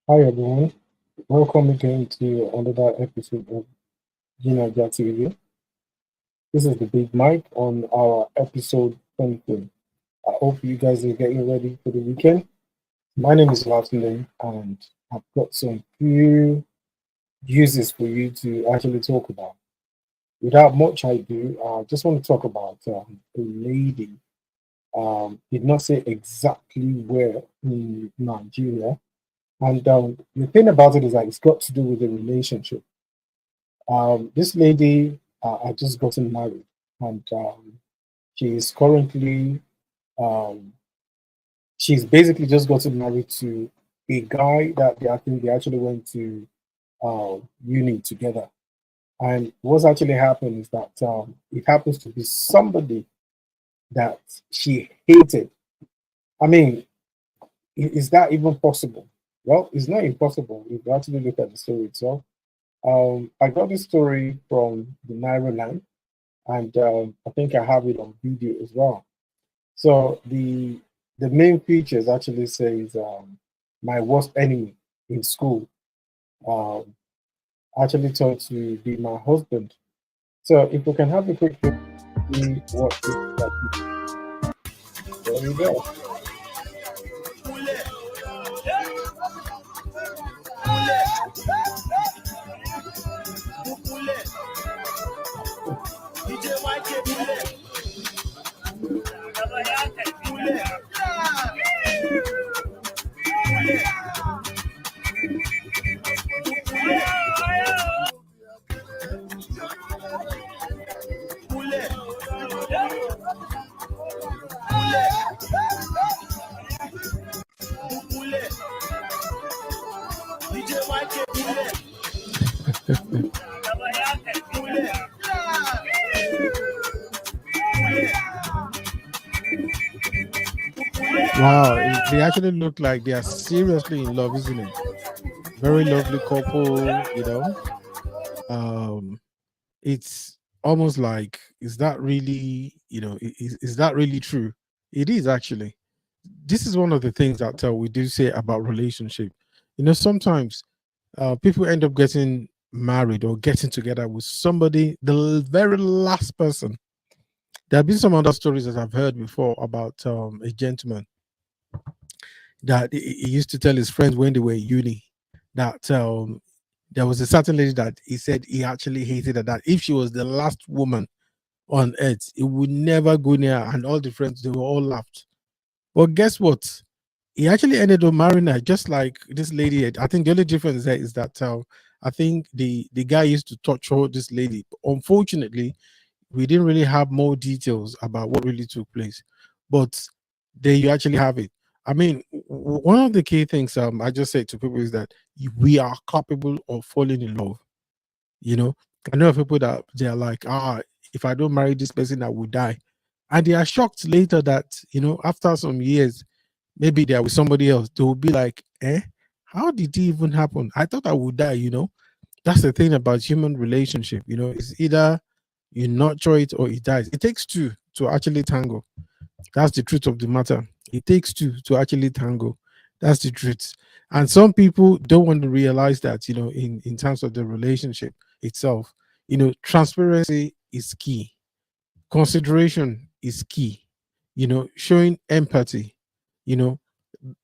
Hi everyone, welcome again to another episode of G9ija TV. This is the Big Mic on our episode 24. I hope you guys are getting ready for the weekend. My name is Latunde and I've got some few uses for you to actually talk about. Without much ado, I just want to talk about a lady. Did not say exactly where in Nigeria. And the thing about it is that it's got to do with the relationship. This lady, I just gotten married, and she is currently, um, she's basically just gotten married to a guy that I think they actually went to uni together. And what's actually happened is that it happens to be somebody that she hated. I mean, is that even possible? Well, it's not impossible if you actually look at the story itself. I got this story from the Naira line, and I think I have it on video as well. So the main features actually says my worst enemy in school um, actually turned to be my husband. So if we can have a quick look, see what this is like. There we go. Wow, they actually look like they are seriously in love, isn't it? Very lovely couple. Um, it's almost like, is that really, is that really true? It is actually. This is one of the things that we do say about relationship. Sometimes people end up getting married or getting together with somebody, the very last person. There have been some other stories that I've heard before about a gentleman that he used to tell his friends when they were in uni that there was a certain lady that he said he actually hated her, that if she was the last woman on earth, he would never go near her, and all the friends, they were all laughed. But guess what? He actually ended up marrying her, just like this lady. I think the only difference there is that I think the guy used to torture this lady. Unfortunately, we didn't really have more details about what really took place, but there you actually have it. I mean, one of the key things I just say to people is that we are capable of falling in love. You know, I know of people that they are like, if I don't marry this person, I will die, and they are shocked later that after some years, maybe they are with somebody else. They will be like, how did it even happen? I thought I would die. That's the thing about human relationship. It's either you nurture it or it dies. It takes two to actually tango. That's the truth of the matter. It takes two to actually tango. That's the truth. And some people don't want to realize that, in terms of the relationship itself, transparency is key. Consideration is key. Showing empathy, you know,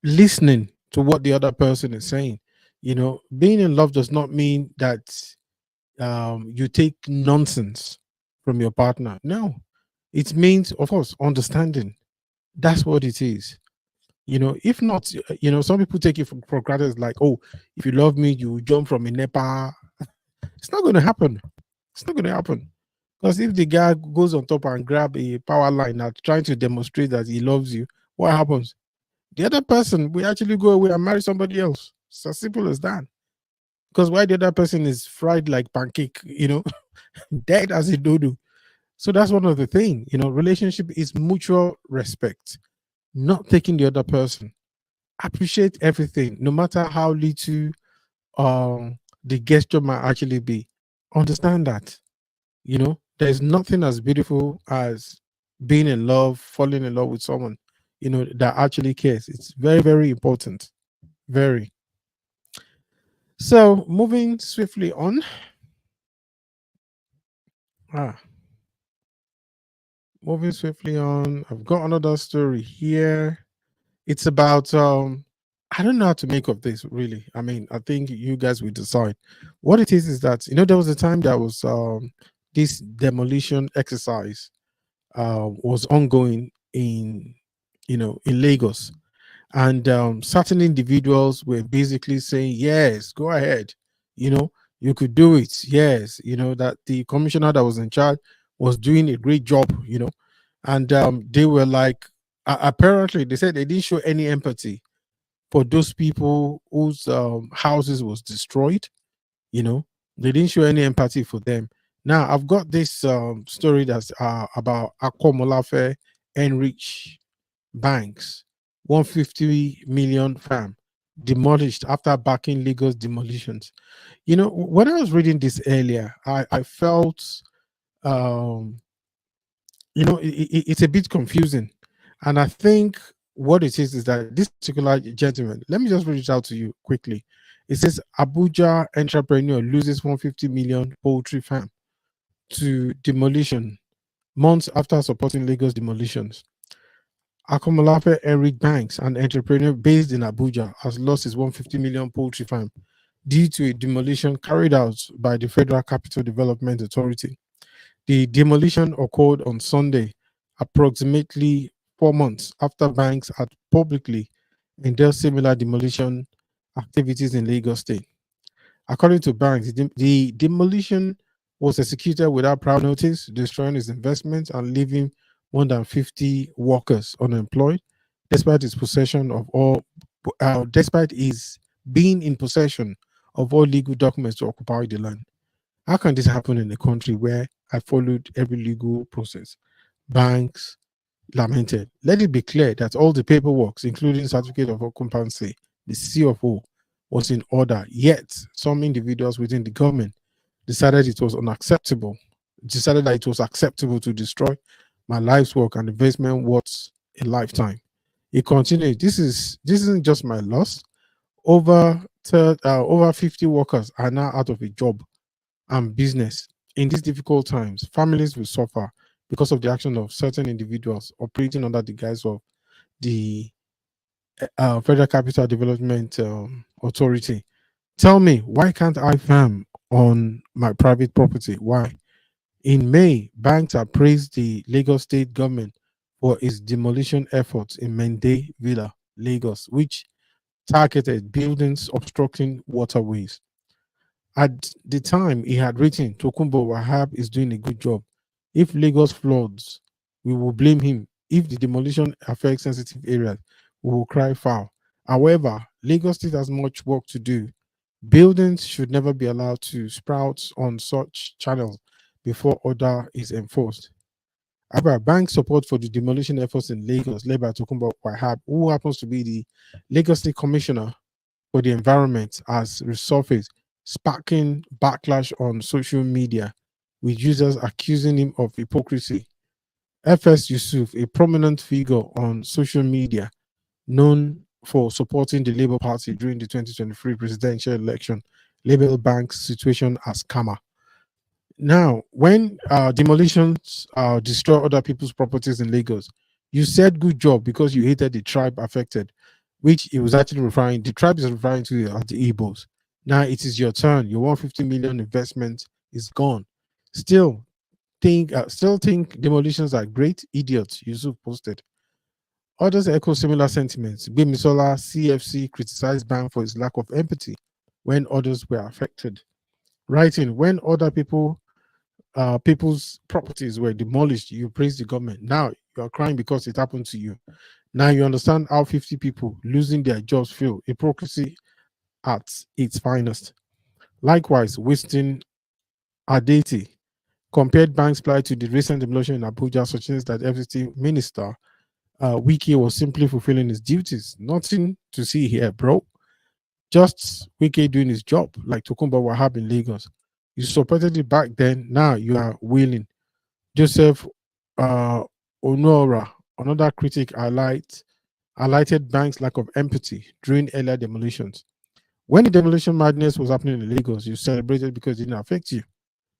listening to what the other person is saying. Being in love does not mean that you take nonsense from your partner. No, it means, of course, understanding. That's what it is. If not, some people take it for granted, like, oh, if you love me, you jump from a Nepal. It's not going to happen. It's not going to happen. Because if the guy goes on top and grab a power line and trying to demonstrate that he loves you, what happens? The other person will actually go away and marry somebody else. It's as simple as that. Because why the other person is fried like pancake, dead as a dodo. So that's one of the things. Relationship is mutual respect, not taking the other person. Appreciate everything, no matter how little the gesture might actually be. Understand that. There's nothing as beautiful as being in love, falling in love with someone, that actually cares. It's very, very important. Very. So moving swiftly on. Ah, moving swiftly on. I've got another story here. It's about I don't know how to make of this really. I mean, I think you guys will decide. What it is that there was a time there was this demolition exercise was ongoing in in Lagos, and certain individuals were basically saying, yes, go ahead, you know you could do it, yes, that the commissioner that was in charge was doing a great job, and they were like, apparently they said they didn't show any empathy for those people whose houses was destroyed. you know they didn't show any empathy for them. Now I've got this story that's about Akomolafe Enrich Banks, 150 million farm demolished after backing Lagos demolitions. When I was reading this earlier, I felt, um, it's a bit confusing. And I think what it is that this particular gentleman, let me just read it out to you quickly. It says Abuja entrepreneur loses 150 million poultry farm to demolition months after supporting Lagos demolitions. Akomolafe Eric Banks, an entrepreneur based in Abuja, has lost his 150 million poultry farm due to a demolition carried out by the Federal Capital Development Authority. The demolition occurred on Sunday, approximately 4 months after Banks had publicly endorsed similar demolition activities in Lagos State. According to Banks, the demolition was executed without prior notice, destroying his investments and leaving more than 50 workers unemployed, despite his possession of all, despite his being in possession of all legal documents to occupy the land. How can this happen in a country where I followed every legal process? Banks lamented. Let it be clear that all the paperwork, including certificate of occupancy, the CFO, was in order. Yet, some individuals within the government decided it was unacceptable, decided that it was acceptable to destroy my life's work and investment worth a lifetime. He continued, this isn't just my loss. Over 50 workers are now out of a job and business. In these difficult times, families will suffer because of the action of certain individuals operating under the guise of the Federal Capital Development Authority. Tell me, why can't I farm on my private property? Why? In May, banks appraised the Lagos state government for its demolition efforts in Mende Villa, Lagos, which targeted buildings obstructing waterways. At the time, he had written, Tokumbo Wahab is doing a good job. If Lagos floods, we will blame him. If the demolition affects sensitive areas, we will cry foul. However, Lagos State has much work to do. Buildings should never be allowed to sprout on such channels before order is enforced. However, bank support for the demolition efforts in Lagos, led by Tokumbo Wahab, who happens to be the Lagos State Commissioner for the environment, has resurfaced, sparking backlash on social media, with users accusing him of hypocrisy. FS Yusuf, a prominent figure on social media, known for supporting the Labour Party during the 2023 presidential election, labeled Bank's situation as karma. Now, when demolitions destroy other people's properties in Lagos, you said good job because you hated the tribe affected, which it was actually referring, the tribe is referring to as the Igbos. Now it is your turn. Your 150 million investment is gone. Still think demolitions are great. Idiots, Yusuf posted. Others echo similar sentiments. Bimisola CFC criticized Bank for his lack of empathy when others were affected. Writing, when other people's properties were demolished, you praise the government. Now you're crying because it happened to you. Now you understand how 50 people losing their jobs feel. Hypocrisy at its finest. Likewise, Winston Adeti compared Bank's plight to the recent demolition in Abuja, suggests that FCT Minister Wiki was simply fulfilling his duties. Nothing to see here, bro. Just Wiki doing his job, like Tokumba Wahab in Lagos. You supported it back then. Now you are willing. Joseph uh, Onora, another critic, highlighted Bank's lack of empathy during earlier demolitions. When the demolition madness was happening in Lagos, you celebrated because it didn't affect you.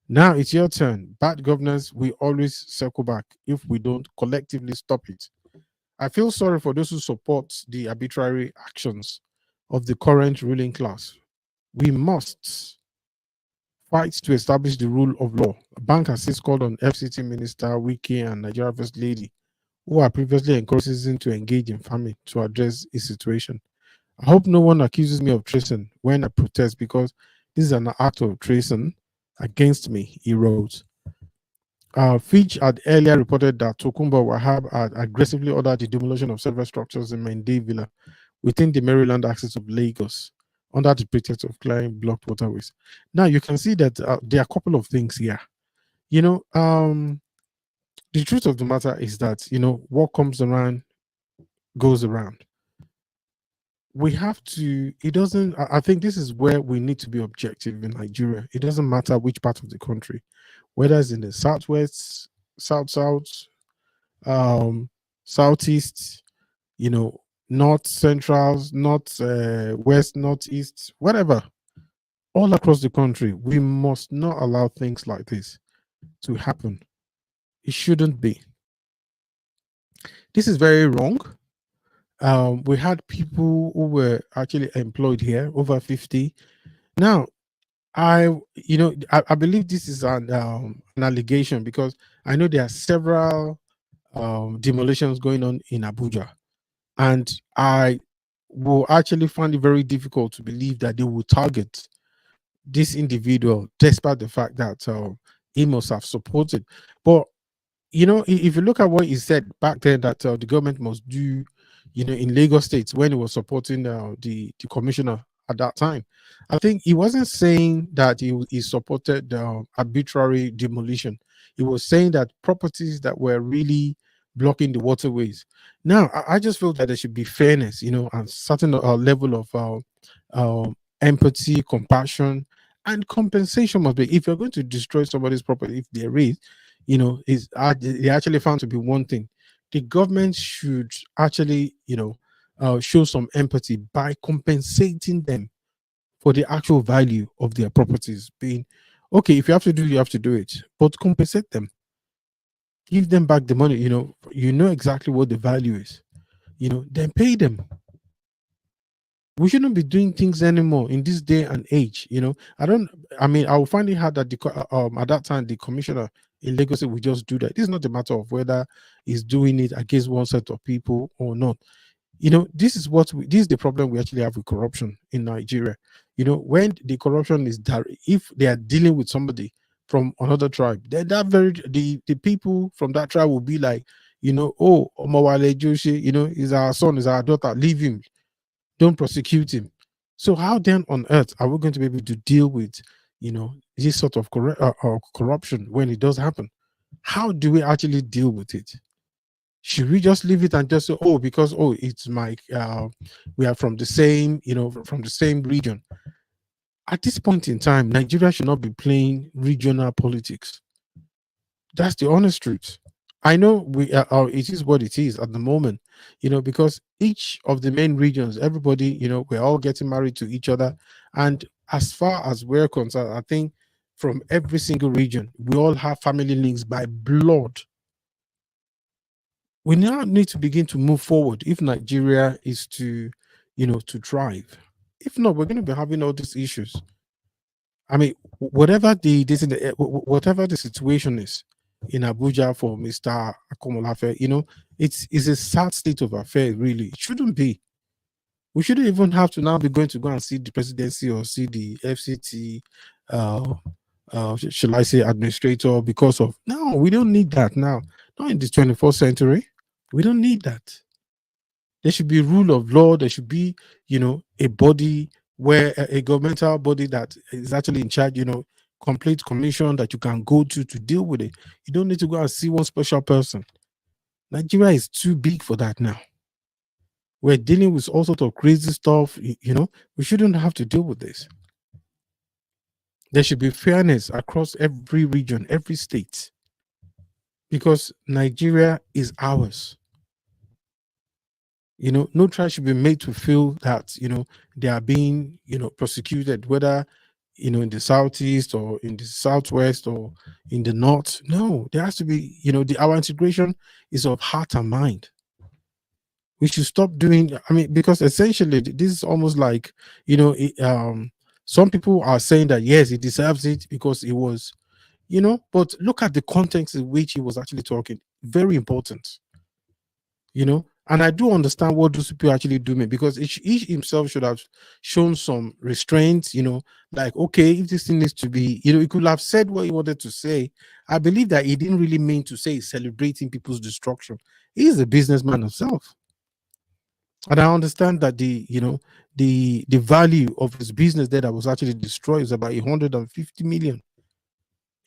Now it's your turn. Bad governance, we always circle back if we don't collectively stop it. I feel sorry for those who support the arbitrary actions of the current ruling class. We must fight to establish the rule of law. A bank has since called on FCT Minister Wiki and Nigeria First Lady, who are previously encouraged citizens to engage in farming to address the situation. I hope no one accuses me of treason when I protest because this is an act of treason against me, he wrote. Fitch had earlier reported that Tokumbo Wahab had aggressively ordered the demolition of several structures in Mende Villa within the Maryland axis of Lagos under the pretext of clearing blocked waterways. Now you can see that there are a couple of things here. The truth of the matter is that what comes around goes around. We have to. It doesn't. I think this is where we need to be objective in Nigeria. It doesn't matter which part of the country, whether it's in the southwest, south, southeast, north, central, north, west, northeast, whatever. All across the country, we must not allow things like this to happen. It shouldn't be. This is very wrong. We had people who were actually employed here over 50. Now, I believe this is an allegation because I know there are several demolitions going on in Abuja, and I will actually find it very difficult to believe that they will target this individual, despite the fact that he must have supported. But if you look at what he said back then, that the government must do, in Lagos State when he was supporting the commissioner at that time, I think he wasn't saying that he supported arbitrary demolition. He was saying that properties that were really blocking the waterways. Now, I just feel that there should be fairness, and certain level of empathy, compassion, and compensation must be. If you're going to destroy somebody's property, if there is, is they actually found to be one thing, the government should actually show some empathy by compensating them for the actual value of their properties. Being okay, if you have to do, you have to do it, but compensate them, give them back the money. You know exactly what the value is, then pay them. We shouldn't be doing things anymore in this day and age. I will find it hard that at that time the commissioner in Lagos would just do that. This is not a matter of whether he's doing it against one set of people or not. This is the problem we actually have with corruption in Nigeria. When the corruption is if they are dealing with somebody from another tribe, then the people from that tribe will be like, oh, Omawale Joshi, is our son, is our daughter, leave him, don't prosecute him. So how then on earth are we going to be able to deal with this sort of corruption when it does happen? How do we actually deal with it? Should we just leave it and just say, oh, because it's my we are from the same from the same region? At this point in time, Nigeria should not be playing regional politics. That's the honest truth. I know it is what it is at the moment, because each of the main regions, everybody, we're all getting married to each other. And as far as we're concerned, I think from every single region, we all have family links by blood. We now need to begin to move forward if Nigeria is to thrive. If not, we're going to be having all these issues. I mean, whatever whatever the situation is in Abuja for Mr. Akomolafe, it's a sad state of affairs, really. It shouldn't be. We shouldn't even have to now be going to go and see the presidency or see the FCT, shall I say, administrator because of. No, we don't need that now. Not in the 21st century. We don't need that. There should be rule of law. There should be, a body where a governmental body that is actually in charge, complete commission that you can go to deal with it. You don't need to go and see one special person. Nigeria is too big for that now. We're dealing with all sorts of crazy stuff. We shouldn't have to deal with this. There should be fairness across every region, every state, because Nigeria is ours. No trial should be made to feel that they are being prosecuted, whether in the southeast or in the southwest or in the north. No, there has to be our integration is of heart and mind. We should stop doing, I mean, because essentially this is almost like some people are saying that yes, he deserves it because it was but look at the context in which he was actually talking. Very important. And I do understand what those people actually do mean, because each himself should have shown some restraint, like, okay, if this thing needs to be, he could have said what he wanted to say. I believe that he didn't really mean to say celebrating people's destruction. He's a businessman himself. And I understand that the value of his business that was actually destroyed is about 150 million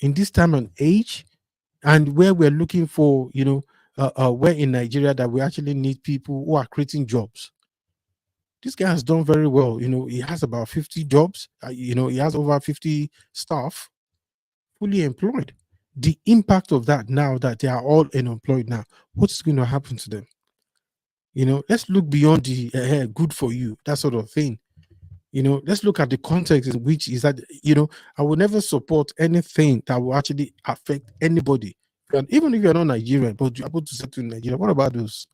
in this time and age, and where we're looking for where in Nigeria that we actually need people who are creating jobs. This guy has done very well. He has about 50 jobs. He has over 50 staff fully employed. The impact of that, now that they are all unemployed now, what's going to happen to them? Let's look beyond the good for you, that sort of thing. Let's look at the context in which is that, I will never support anything that will actually affect anybody. And even if you're not Nigerian, but you're able to settle in Nigeria, what about those?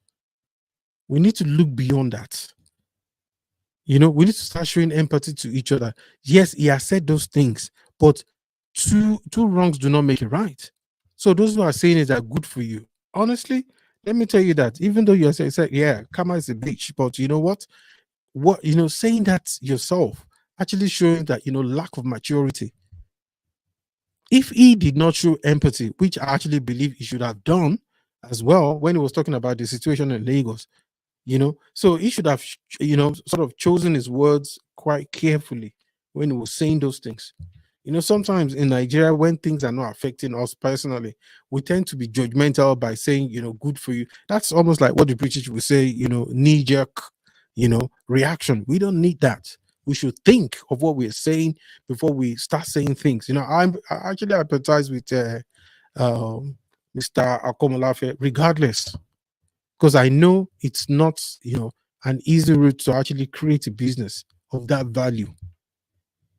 We need to look beyond that. We need to start showing empathy to each other. Yes, he has said those things, but two wrongs do not make it right. So those who are saying it are good for you. Honestly, let me tell you that even though you're saying, yeah, karma is a bitch, but you know what? Saying that yourself actually showing that lack of maturity. If he did not show empathy, which I actually believe he should have done as well when he was talking about the situation in Lagos, so he should have sort of chosen his words quite carefully when he was saying those things. Sometimes in Nigeria, when things are not affecting us personally, we tend to be judgmental by saying, good for you. That's almost like what the British would say, knee jerk, reaction. We don't need that. We should think of what we're saying before we start saying things. I actually empathize with Mr. Akomolafe, regardless, because I know it's not, an easy route to actually create a business of that value.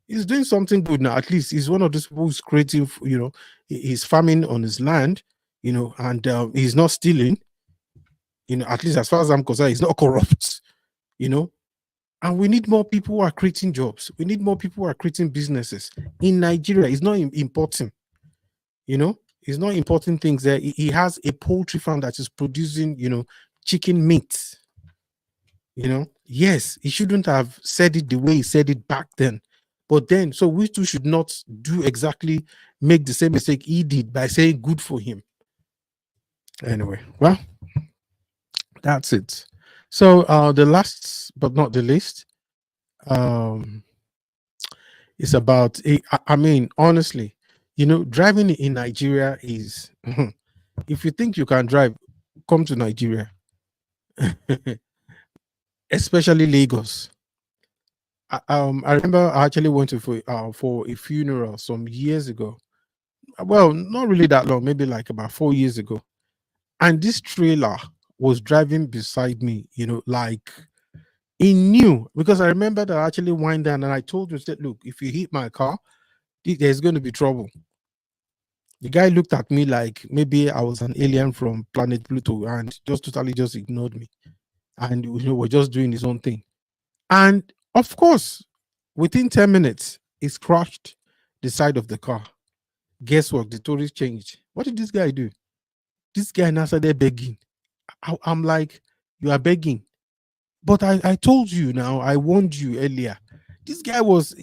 He's doing something good now. At least he's one of those people who's creating, he's farming on his land, and he's not stealing, at least as far as I'm concerned, he's not corrupt, and we need more people who are creating jobs. We need more people who are creating businesses in Nigeria. It's not importing, it's not importing things there. He has a poultry farm that is producing, chicken meat. Yes, he shouldn't have said it the way he said it back then. But then, so we too should not do exactly make the same mistake he did by saying good for him. Anyway, well, that's it. So the last but not the least, is about I mean, honestly, driving in Nigeria is if you think you can drive, come to Nigeria. Especially Lagos. I remember I actually went to for a funeral some years ago. Well, not really that long, maybe like about 4 years ago. And this trailer was driving beside me, like he knew, because I remember that I actually wind down and I told him, said, look, if you hit my car, there's going to be trouble. The guy looked at me like maybe I was an alien from planet Pluto and just totally just ignored me. And we're just doing his own thing. And of course, within 10 minutes, he's crashed the side of the car. Guess what? The story changed. What did this guy do? This guy now started begging. I'm like, you are begging. But I told you now, I warned you earlier. This guy was,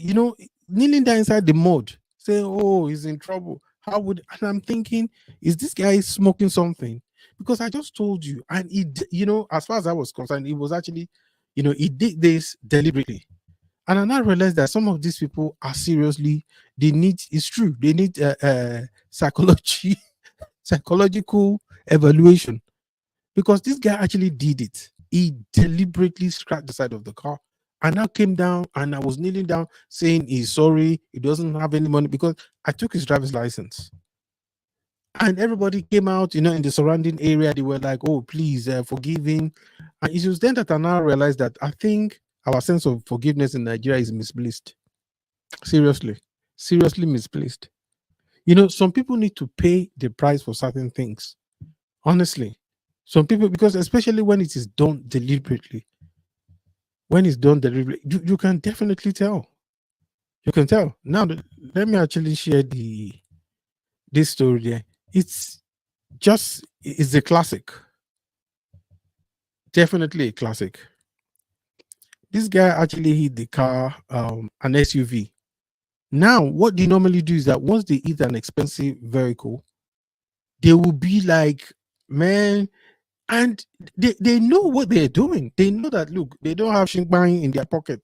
kneeling down inside the mud, saying, oh, he's in trouble. How would, and I'm thinking, is this guy smoking something? Because I just told you, and as far as I was concerned, it was actually, he did this deliberately. And I now realized that some of these people are seriously, they need, it's true, they need psychological evaluation, because this guy actually did it. He deliberately scratched the side of the car and now came down, and I was kneeling down saying he's sorry, he doesn't have any money, because I took his driver's license. And everybody came out, in the surrounding area. They were like, oh, please forgive him. And it was then that I now realized that I think our sense of forgiveness in Nigeria is misplaced. Seriously, seriously misplaced. Some people need to pay the price for certain things. Honestly, some people, because especially when it is done deliberately, you can definitely tell. You can tell. Now, let me actually share this story there. It's a classic. Definitely a classic. This guy actually hit the car, an SUV. Now, what they normally do is that once they hit an expensive vehicle, they will be like, man, and they know what they're doing. They know that, look, they don't have shinkbang in their pocket.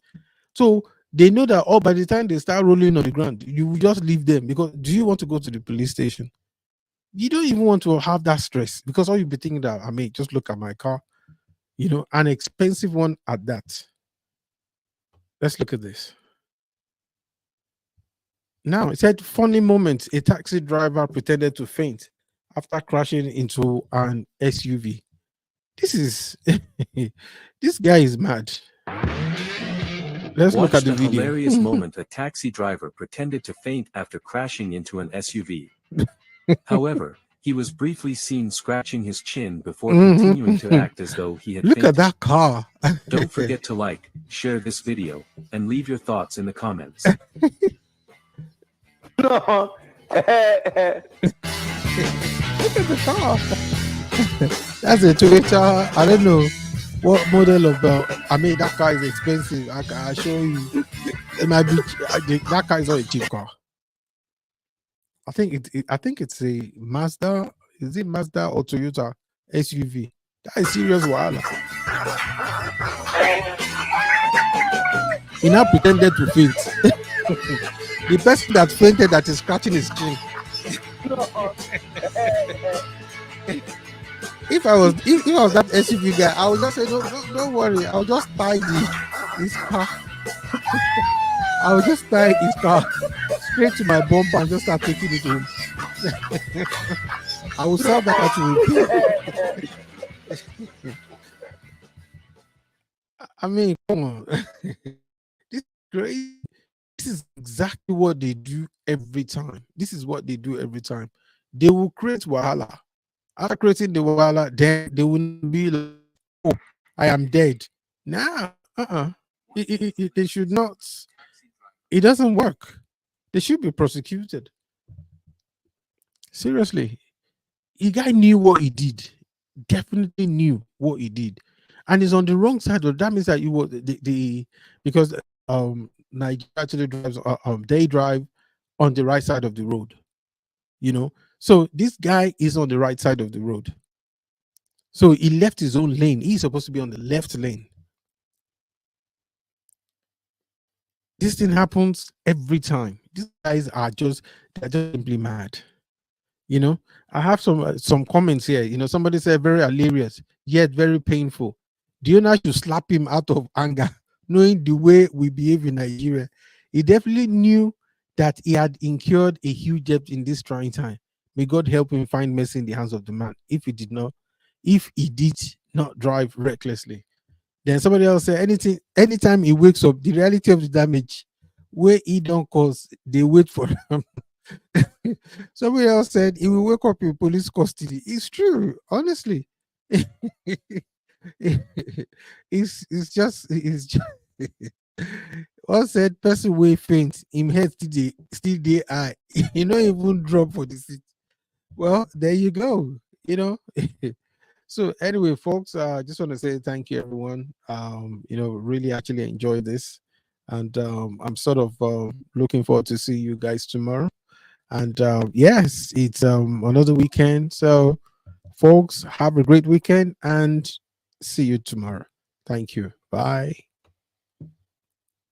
So they know that, oh, by the time they start rolling on the ground, you will just leave them. Because do you want to go to the police station? You don't even want to have that stress, because all you'll be thinking that, I mean, just look at my car, an expensive one at that. Let's look at this. Now, it said, funny moment, a taxi driver pretended to faint after crashing into an SUV. This is this guy is mad. Let's look Watch at the the video. hilarious moment a taxi driver pretended to faint after crashing into an SUV. However, he was briefly seen scratching his chin before continuing to act as though he had Look fainted. at that car. Don't forget to like, share this video, and leave your thoughts in the comments. Look at the car. That's a Toyota. I don't know what model of I mean, that car is expensive. I show you. It might be that car is not a cheap car. I think it's a Mazda. Is it Mazda or Toyota SUV? That is serious wahala. He now pretended to faint. The person that fainted that is scratching his chin. If I was that SUV guy, I would just say, no, don't worry. I'll just tie his car. I will just tie his car straight to my bumper and just start taking it home. I will sell that to repair. I mean, come on. This is crazy. This is exactly what they do every time. This is what they do every time. They will create wahala. After creating the wahala, then they will be like, oh, I am dead. Nah, they should not. It doesn't work. They should be prosecuted. Seriously. The guy knew what he did. Definitely knew what he did. And he's on the wrong side. That means that you were because Nigeria actually drives they drive on the right side of the road. So this guy is on the right side of the road. So he left his own lane. He's supposed to be on the left lane. This thing happens every time. These guys they're just simply mad. I have some comments here. Somebody said very hilarious, yet very painful. Do you know to slap him out of anger, knowing the way we behave in Nigeria? He definitely knew that he had incurred a huge debt in this trying time. May God help him find mercy in the hands of the man. If he did not drive recklessly. Then somebody else said, anytime he wakes up, the reality of the damage where he don't cause, they wait for him. Somebody else said he will wake up in police custody. It's true, honestly. it's just one said person way faint, him head still dey high. He not even drop for the seat. Well, there you go. So anyway, folks, I just want to say thank you, everyone. Really actually enjoyed this, and I'm sort of looking forward to see you guys tomorrow. And yes, it's another weekend. So, folks, have a great weekend and see you tomorrow. Thank you. Bye.